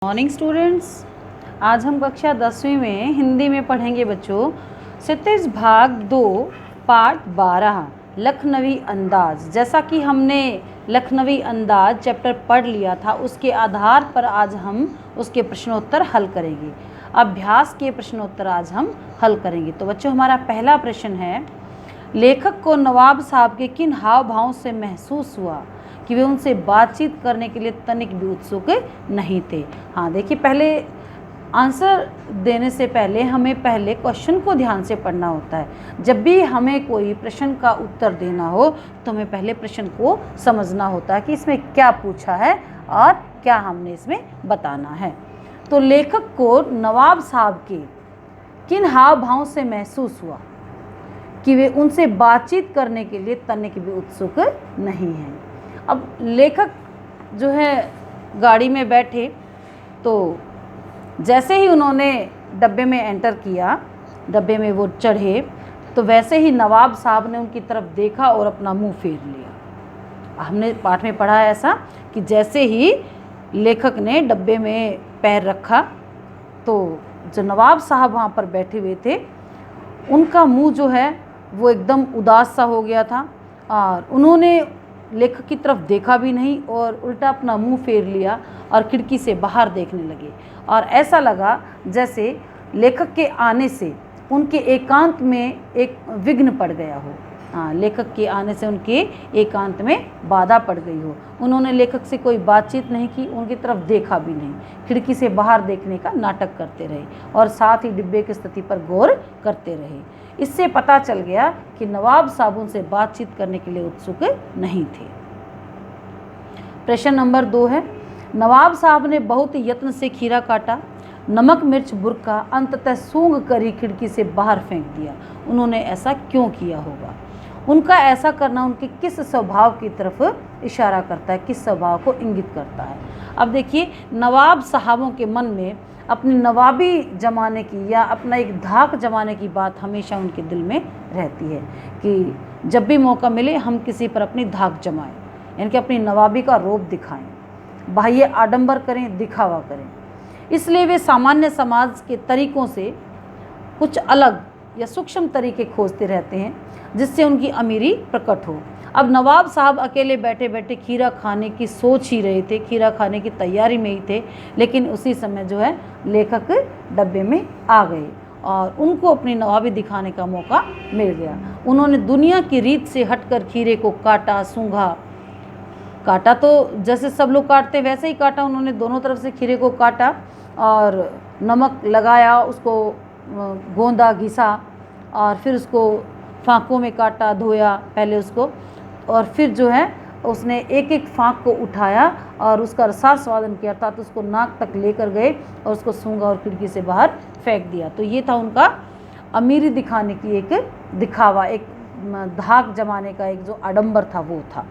Morning students, आज हम कक्षा 10वीं में हिंदी में पढ़ेंगे बच्चों क्षितिज भाग 2 पार्ट 12 लखनवी अंदाज। जैसा कि हमने लखनवी अंदाज चैप्टर पढ़ लिया था, उसके आधार पर आज हम उसके प्रश्नोत्तर हल करेंगे। अभ्यास के प्रश्नोत्तर आज हम हल करेंगे। तो बच्चों, हमारा पहला प्रश्न है, लेखक को नवाब साहब के किन हाव भावों से महसूस हुआ कि वे उनसे बातचीत करने के लिए तनिक भी उत्सुक नहीं थे। हाँ, देखिए, पहले आंसर देने से पहले हमें पहले क्वेश्चन को ध्यान से पढ़ना होता है। जब भी हमें कोई प्रश्न का उत्तर देना हो तो हमें पहले प्रश्न को समझना होता है कि इसमें क्या पूछा है और क्या हमने इसमें बताना है। तो लेखक को नवाब साहब के किन हाव भावों से महसूस हुआ कि वे उनसे बातचीत करने के लिए तनिक भी उत्सुक नहीं हैं। अब लेखक जो है गाड़ी में बैठे, तो जैसे ही उन्होंने डब्बे में एंटर किया, डब्बे में वो चढ़े, तो वैसे ही नवाब साहब ने उनकी तरफ देखा और अपना मुंह फेर लिया। हमने पाठ में पढ़ा है ऐसा कि जैसे ही लेखक ने डब्बे में पैर रखा, तो जो नवाब साहब वहाँ पर बैठे हुए थे, उनका मुंह जो है वो एकदम उदास सा हो गया था और उन्होंने लेखक की तरफ देखा भी नहीं और उल्टा अपना मुंह फेर लिया और खिड़की से बाहर देखने लगे। और ऐसा लगा जैसे लेखक के आने से उनके एकांत में एक विघ्न पड़ गया हो। हाँ, लेखक के आने से उनके एकांत में बाधा पड़ गई हो। उन्होंने लेखक से कोई बातचीत नहीं की, उनकी तरफ देखा भी नहीं, खिड़की से बाहर देखने का नाटक करते रहे और साथ ही डिब्बे की स्थिति पर गौर करते रहे। इससे पता चल गया कि नवाब साहब उनसे बातचीत करने के लिए उत्सुक नहीं थे। प्रश्न नंबर 2 है, नवाब साहब ने बहुत यत्न से खीरा काटा, नमक मिर्च बुरका, अंततः सूंघ कर ही खिड़की से बाहर फेंक दिया। उन्होंने ऐसा क्यों किया होगा? उनका ऐसा करना उनके किस स्वभाव की तरफ इशारा करता है, किस स्वभाव को इंगित करता है? अब देखिए, नवाब साहबों के मन में अपनी नवाबी जमाने की या अपना एक धाक जमाने की बात हमेशा उनके दिल में रहती है कि जब भी मौका मिले हम किसी पर अपनी धाक जमाएं, यानी कि अपनी नवाबी का रोब दिखाएं, बाह्य आडंबर करें, दिखावा करें। इसलिए वे सामान्य समाज के तरीकों से कुछ अलग या सूक्ष्म तरीके खोजते रहते हैं जिससे उनकी अमीरी प्रकट हो। अब नवाब साहब अकेले बैठे बैठे खीरा खाने की सोच ही रहे थे, खीरा खाने की तैयारी में ही थे, लेकिन उसी समय जो है लेखक डब्बे में आ गए और उनको अपनी नवाबी दिखाने का मौका मिल गया। उन्होंने दुनिया की रीत से हटकर खीरे को काटा, सूंघा। काटा तो जैसे सब लोग काटते वैसे ही काटा, उन्होंने दोनों तरफ से खीरे को काटा और नमक लगाया, उसको गोंदा, घिसा और फिर उसको फाँकों में काटा, धोया पहले उसको, और फिर जो है उसने एक एक फाँक को उठाया और उसका रसास्वादन किया, अर्थात उसको नाक तक लेकर गए और उसको सूंघा और खिड़की से बाहर फेंक दिया। तो ये था उनका अमीरी दिखाने की एक दिखावा, एक धाक जमाने का एक जो आडंबर था वो था,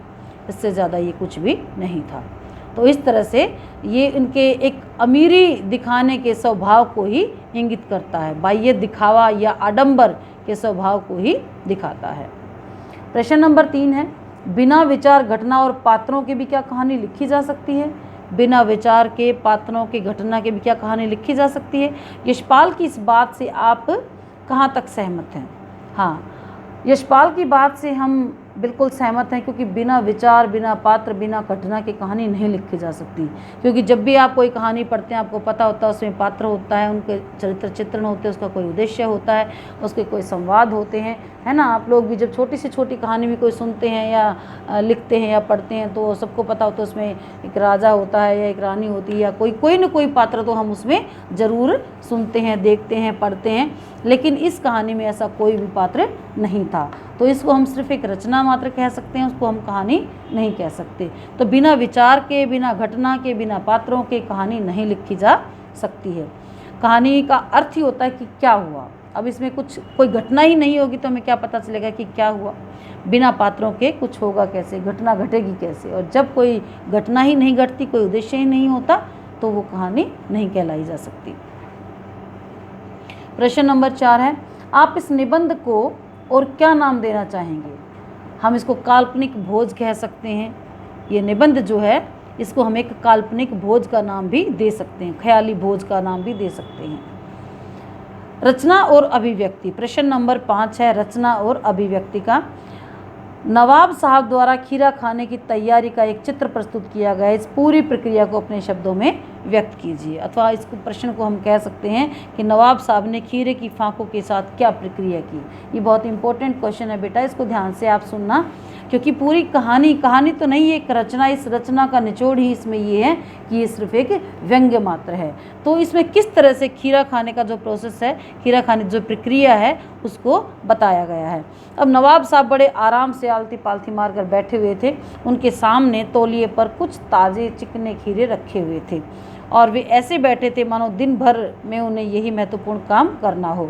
इससे ज़्यादा ये कुछ भी नहीं था। तो इस तरह से ये इनके एक अमीरी दिखाने के स्वभाव को ही इंगित करता है, बाह्य दिखावा या आडंबर के स्वभाव को ही दिखाता है। प्रश्न नंबर 3 है, बिना विचार घटना और पात्रों की भी क्या कहानी लिखी जा सकती है? बिना विचार के, पात्रों के, घटना के भी क्या कहानी लिखी जा सकती है? यशपाल की इस बात से आप कहाँ तक सहमत हैं? हाँ, यशपाल की बात से हम बिल्कुल सहमत हैं, क्योंकि बिना विचार, बिना पात्र, बिना घटना की कहानी नहीं लिखी जा सकती। क्योंकि जब भी आप कोई कहानी पढ़ते हैं आपको पता होता है उसमें पात्र होता है, उनके चरित्र चित्रण होते हैं, उसका कोई उद्देश्य होता है, उसके कोई संवाद होते हैं, है ना। आप लोग भी जब छोटी से छोटी कहानी भी कोई सुनते हैं या लिखते हैं या पढ़ते हैं तो सबको पता होता है उसमें एक राजा होता है या एक रानी होती है या कोई न कोई पात्र तो हम उसमें ज़रूर सुनते हैं, देखते हैं, पढ़ते हैं। लेकिन इस कहानी में ऐसा कोई भी पात्र नहीं था, तो इसको हम सिर्फ एक रचना मात्र कह सकते हैं, उसको हम कहानी नहीं कह सकते। तो बिना विचार के, बिना घटना के, बिना पात्रों के कहानी नहीं लिखी जा सकती है। कहानी का अर्थ ही होता है कि क्या हुआ। अब इसमें कोई घटना ही नहीं होगी तो हमें क्या पता चलेगा कि क्या हुआ? बिना पात्रों के कुछ होगा कैसे, घटना घटेगी कैसे? और जब कोई घटना ही नहीं घटती, कोई उद्देश्य ही नहीं होता, तो वो कहानी नहीं कहलाई जा सकती। प्रश्न नंबर 4 है, आप इस निबंध को और क्या नाम देना चाहेंगे? हम इसको काल्पनिक भोज कह सकते हैं। ये निबंध जो है इसको हम एक काल्पनिक भोज का नाम भी दे सकते हैं, ख्याली भोज का नाम भी दे सकते हैं। रचना और अभिव्यक्ति, प्रश्न नंबर 5 है रचना और अभिव्यक्ति का। नवाब साहब द्वारा खीरा खाने की तैयारी का एक चित्र प्रस्तुत किया गया है। इस पूरी प्रक्रिया को अपने शब्दों में व्यक्त कीजिए। अथवा इस प्रश्न को हम कह सकते हैं कि नवाब साहब ने खीरे की फांकों के साथ क्या प्रक्रिया की। ये बहुत इंपॉर्टेंट क्वेश्चन है बेटा, इसको ध्यान से आप सुनना, क्योंकि पूरी कहानी तो नहीं है, एक रचना, इस रचना का निचोड़ ही इसमें ये है कि ये सिर्फ एक व्यंग्य मात्र है। तो इसमें किस तरह से खीरा खाने का जो प्रोसेस है, खीरा खाने जो प्रक्रिया है, उसको बताया गया है। अब नवाब साहब बड़े आराम से आलती पालती मारकर बैठे हुए थे। उनके सामने तौलिए पर कुछ ताज़े चिकने खीरे रखे हुए थे और वे ऐसे बैठे थे मानो दिन भर में उन्हें यही महत्वपूर्ण काम करना हो।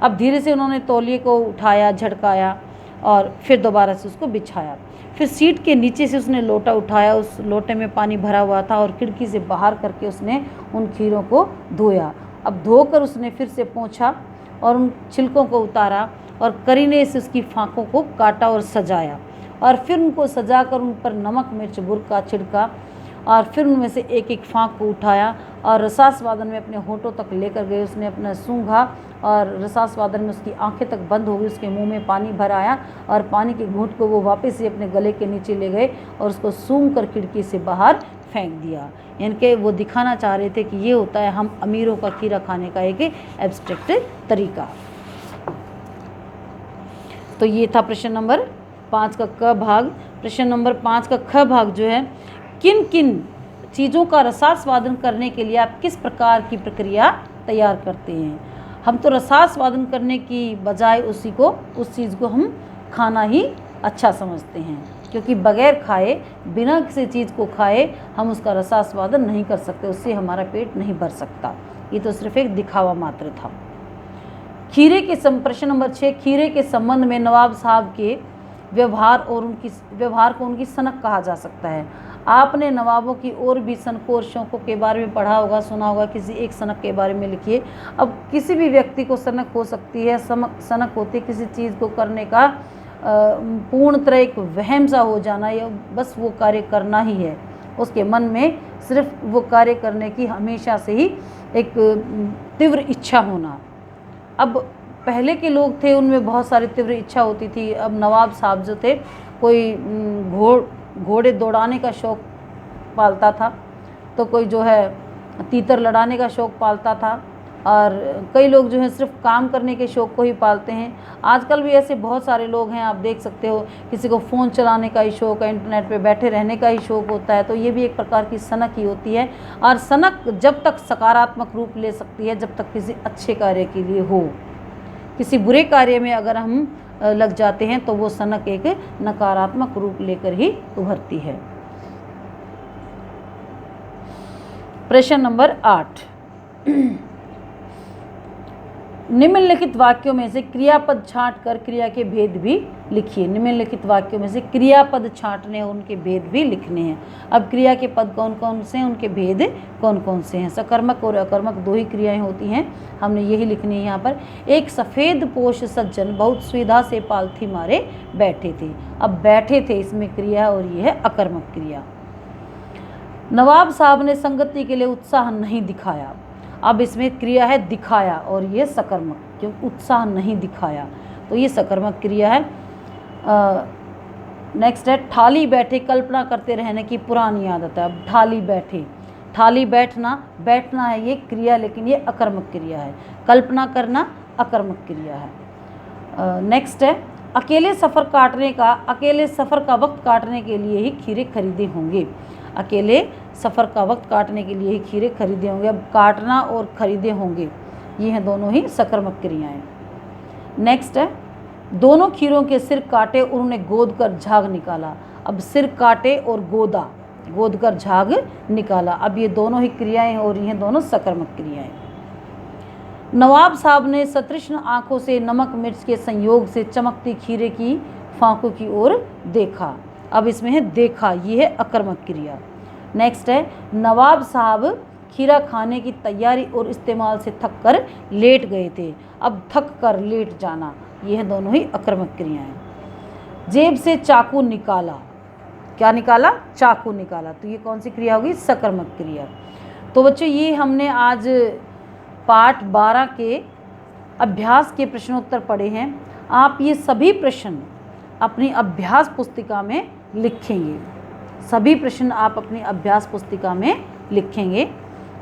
अब धीरे से उन्होंने तौलिए को उठाया, झटकाया और फिर दोबारा से उसको बिछाया। फिर सीट के नीचे से उसने लोटा उठाया, उस लोटे में पानी भरा हुआ था और खिड़की से बाहर करके उसने उन खीरों को धोया। अब धोकर उसने फिर से पोंछा और उन छिलकों को उतारा और करीने से उसकी फांकों को काटा और सजाया और फिर उनको सजाकर उन पर नमक मिर्च बुरका छिड़का और फिर उनमें से एक एक फांक को उठाया और रसास्वादन में अपने होठों तक लेकर गए। उसने अपना सूंघा और रसास्वादन में उसकी आंखें तक बंद हो गई, उसके मुंह में पानी भर आया और पानी के घूंट को वो वापस से अपने गले के नीचे ले गए और उसको सूंघ कर खिड़की से बाहर फेंक दिया। यानी कि वो दिखाना चाह रहे थे कि ये होता है हम अमीरों का खीरा खाने का एक एब्स्ट्रैक्ट तरीका। तो ये था प्रश्न नंबर 5 का क भाग। प्रश्न नंबर 5 का ख भाग जो है, किन किन चीज़ों का रसास्वादन करने के लिए आप किस प्रकार की प्रक्रिया तैयार करते हैं। हम तो रसास्वादन करने की बजाय उस चीज़ को हम खाना ही अच्छा समझते हैं, क्योंकि बगैर खाए, बिना किसी चीज़ को खाए हम उसका रसास्वादन नहीं कर सकते, उससे हमारा पेट नहीं भर सकता। ये तो सिर्फ एक दिखावा मात्र था। खीरे के प्रश्न नंबर 6, खीरे के संबंध में नवाब साहब के व्यवहार को उनकी सनक कहा जा सकता है। आपने नवाबों की और भी सनकों और शौकों के बारे में पढ़ा होगा, सुना होगा, किसी एक सनक के बारे में लिखिए। अब किसी भी व्यक्ति को सनक हो सकती है, सनक होती है किसी चीज़ को करने का पूर्ण तरह एक वहम सा हो जाना, या बस वो कार्य करना ही है, उसके मन में सिर्फ वो कार्य करने की हमेशा से ही एक तीव्र इच्छा होना। अब पहले के लोग थे, उनमें बहुत सारी तीव्र इच्छा होती थी। अब नवाब साहब जो थे, कोई घोड़े दौड़ाने का शौक़ पालता था, तो कोई जो है तीतर लड़ाने का शौक़ पालता था, और कई लोग जो है सिर्फ काम करने के शौक़ को ही पालते हैं। आजकल भी ऐसे बहुत सारे लोग हैं, आप देख सकते हो, किसी को फ़ोन चलाने का ही शौक़ है, इंटरनेट पे बैठे रहने का ही शौक़ होता है। तो ये भी एक प्रकार की सनक ही होती है। और सनक जब तक सकारात्मक रूप ले सकती है जब तक किसी अच्छे कार्य के लिए हो। किसी बुरे कार्य में अगर हम लग जाते हैं तो वो सनक एक नकारात्मक रूप लेकर ही उभरती है। प्रश्न नंबर 8, निम्नलिखित वाक्यों में से क्रियापद छांटकर क्रिया के भेद भी लिखिए। निम्नलिखित वाक्यों में से क्रियापद छांटने और उनके भेद भी लिखने हैं। अब क्रिया के पद कौन कौन से हैं, उनके भेद कौन कौन से हैं। सकर्मक और अकर्मक दो ही क्रियाएं होती हैं, हमने यही लिखनी है यहाँ पर। एक सफ़ेद पोश सज्जन बहुत सुविधा से पालथी मारे बैठे थे। अब बैठे थे इसमें क्रिया और ये है अकर्मक क्रिया। नवाब साहब ने संगति के लिए उत्साह नहीं दिखाया। अब इसमें क्रिया है दिखाया और ये सकर्मक, क्योंकि उत्साह नहीं दिखाया, तो ये सकर्मक क्रिया है। नेक्स्ट है ठाली बैठे कल्पना करते रहने की पुरानी आदत है। अब ठाली बैठे, ठाली बैठना है ये क्रिया, लेकिन ये अकर्मक क्रिया है। कल्पना करना अकर्मक क्रिया है। नेक्स्ट है अकेले सफ़र का वक्त काटने के लिए ही खीरे खरीदे होंगे। अकेले सफ़र का वक्त काटने के लिए ही खीरे खरीदे होंगे। अब काटना और खरीदे होंगे, ये हैं दोनों ही सकर्मक क्रियाएं। नेक्स्ट है दोनों खीरों के सिर काटे और उन्हें गोद कर झाग निकाला। अब सिर काटे और गोद कर झाग निकाला। अब ये दोनों ही क्रियाएं हो रही हैं, दोनों सकर्मक क्रियाएं। नवाब साहब ने सतृष्ण आंखों से नमक मिर्च के संयोग से चमकती खीरे की फांकों की ओर देखा। अब इसमें है देखा, ये है अकर्मक क्रिया। नेक्स्ट है नवाब साहब खीरा खाने की तैयारी और इस्तेमाल से थक कर लेट गए थे। अब थक कर लेट जाना, ये है दोनों ही अकर्मक क्रियाएं। जेब से चाकू निकाला, क्या निकाला, चाकू निकाला। तो ये कौन सी क्रिया होगी, सकर्मक क्रिया। तो बच्चों ये हमने आज पाठ 12 के अभ्यास के प्रश्नोत्तर पढ़े हैं। आप ये सभी प्रश्न अपनी अभ्यास पुस्तिका में लिखेंगे, सभी प्रश्न आप अपनी अभ्यास पुस्तिका में लिखेंगे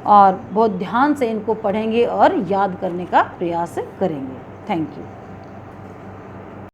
और बहुत ध्यान से इनको पढ़ेंगे और याद करने का प्रयास करेंगे। Thank you.